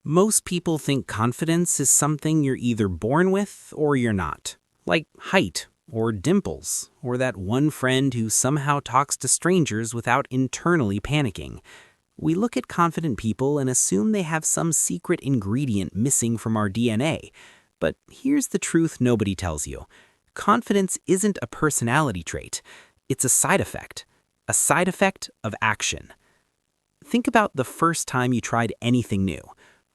Most people think confidence is something you're either born with or you're not, like height or dimples, or that one friend who somehow talks to strangers without internally panicking. We look at confident people and assume they have some secret ingredient missing from our DNA. But here's the truth nobody tells you. Confidence isn't a personality trait. It's a side effect of action. Think about the first time you tried anything new.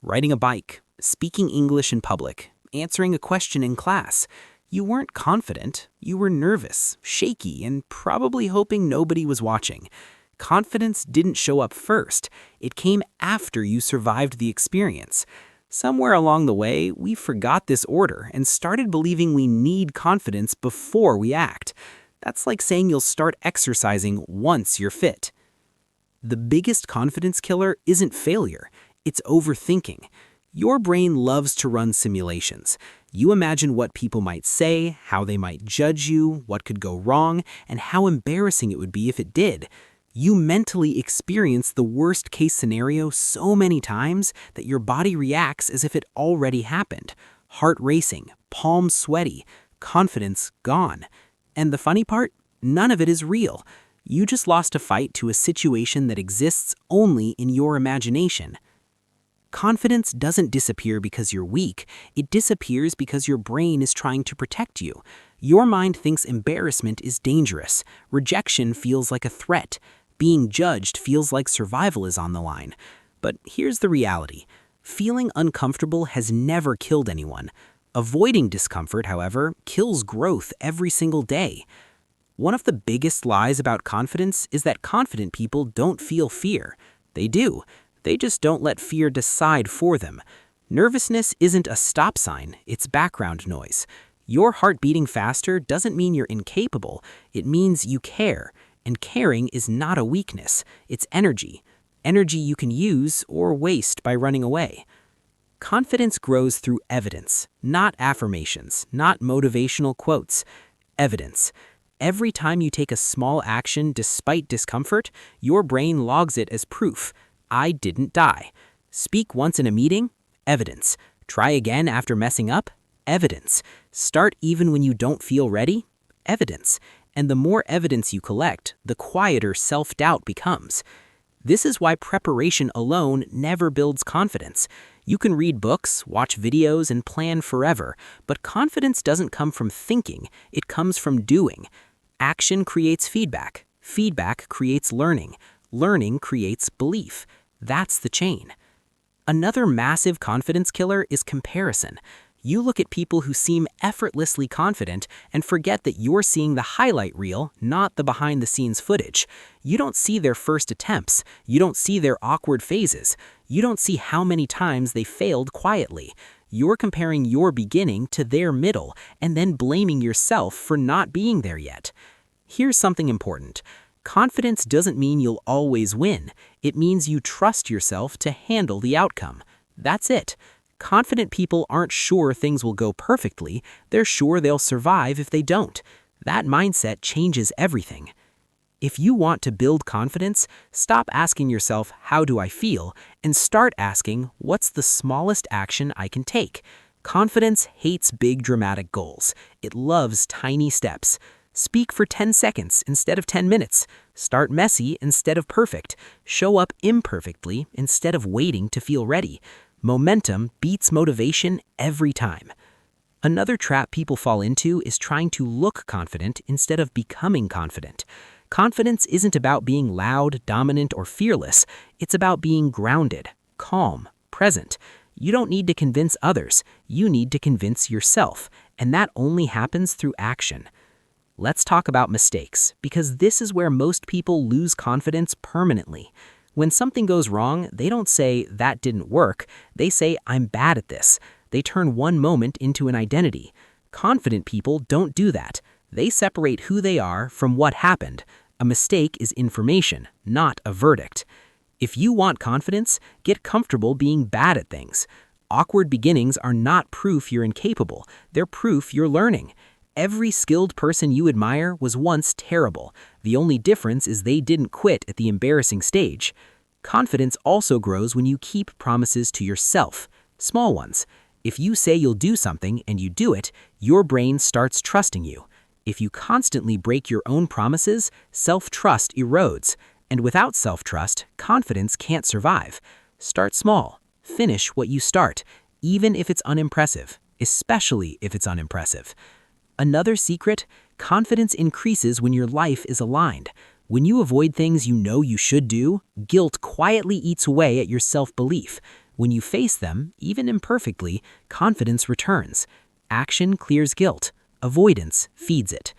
Riding a bike, speaking English in public, answering a question in class. You weren't confident, you were nervous, shaky, and probably hoping nobody was watching. Confidence didn't show up first, it came after you survived the experience. Somewhere along the way, we forgot this order and started believing we need confidence before we act. That's like saying you'll start exercising once you're fit. The biggest confidence killer isn't failure. It's overthinking. Your brain loves to run simulations. You imagine what people might say, how they might judge you, what could go wrong, and how embarrassing it would be if it did. You mentally experience the worst-case scenario so many times that your body reacts as if it already happened. Heart racing, palms sweaty, confidence gone. And the funny part? None of it is real. You just lost a fight to a situation that exists only in your imagination. Confidence doesn't disappear because you're weak. It disappears because your brain is trying to protect you. Your mind thinks embarrassment is dangerous. Rejection feels like a threat. Being judged feels like survival is on the line. But here's the reality. Feeling uncomfortable has never killed anyone. Avoiding discomfort, however, kills growth every single day. One of the biggest lies about confidence is that confident people don't feel fear. They do. They just don't let fear decide for them. Nervousness isn't a stop sign, it's background noise. Your heart beating faster doesn't mean you're incapable, it means you care. And caring is not a weakness, it's energy. Energy you can use or waste by running away. Confidence grows through evidence, not affirmations, not motivational quotes. Evidence. Every time you take a small action despite discomfort, your brain logs it as proof. I didn't die. Speak once in a meeting? Evidence. Try again after messing up? Evidence. Start even when you don't feel ready? Evidence. And the more evidence you collect, the quieter self-doubt becomes. This is why preparation alone never builds confidence. You can read books, watch videos, and plan forever, but confidence doesn't come from thinking, it comes from doing. Action creates feedback. Feedback creates learning. Learning creates belief. That's the chain. Another massive confidence killer is comparison. You look at people who seem effortlessly confident and forget that you're seeing the highlight reel, not the behind-the-scenes footage. You don't see their first attempts. You don't see their awkward phases. You don't see how many times they failed quietly. You're comparing your beginning to their middle and then blaming yourself for not being there yet. Here's something important. Confidence doesn't mean you'll always win. It means you trust yourself to handle the outcome. That's it. Confident people aren't sure things will go perfectly. They're sure they'll survive if they don't. That mindset changes everything. If you want to build confidence, stop asking yourself, how do I feel? And start asking, what's the smallest action I can take? Confidence hates big dramatic goals. It loves tiny steps. Speak for 10 seconds instead of 10 minutes. Start messy instead of perfect. Show up imperfectly instead of waiting to feel ready. Momentum beats motivation every time. Another trap people fall into is trying to look confident instead of becoming confident. Confidence isn't about being loud, dominant, or fearless. It's about being grounded, calm, present. You don't need to convince others. You need to convince yourself. And that only happens through action. Let's talk about mistakes, because this is where most people lose confidence permanently. When something goes wrong, they don't say, that didn't work. They say, I'm bad at this. They turn one moment into an identity. Confident people don't do that. They separate who they are from what happened. A mistake is information, not a verdict. If you want confidence, get comfortable being bad at things. Awkward beginnings are not proof you're incapable. They're proof you're learning. Every skilled person you admire was once terrible. The only difference is they didn't quit at the embarrassing stage. Confidence also grows when you keep promises to yourself, small ones. If you say you'll do something and you do it, your brain starts trusting you. If you constantly break your own promises, self-trust erodes. And without self-trust, confidence can't survive. Start small. Finish what you start, even if it's unimpressive, especially if it's unimpressive. Another secret, confidence increases when your life is aligned. When you avoid things you know you should do, guilt quietly eats away at your self-belief. When you face them, even imperfectly, confidence returns. Action clears guilt. Avoidance feeds it.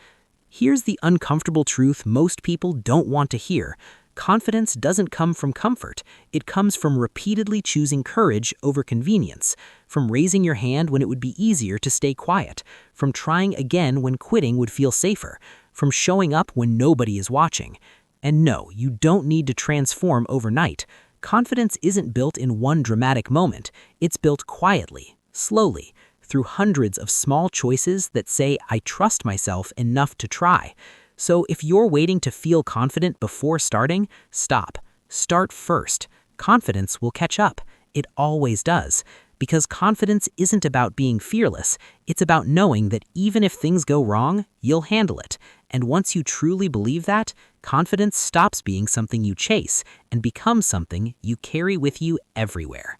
Here's the uncomfortable truth most people don't want to hear. Confidence doesn't come from comfort. It comes from repeatedly choosing courage over convenience, from raising your hand when it would be easier to stay quiet, from trying again when quitting would feel safer, from showing up when nobody is watching. And no, you don't need to transform overnight. Confidence isn't built in one dramatic moment. It's built quietly, slowly, through hundreds of small choices that say, I trust myself enough to try. So if you're waiting to feel confident before starting, stop. Start first. Confidence will catch up. It always does. Because confidence isn't about being fearless. It's about knowing that even if things go wrong, you'll handle it. And once you truly believe that, confidence stops being something you chase and becomes something you carry with you everywhere.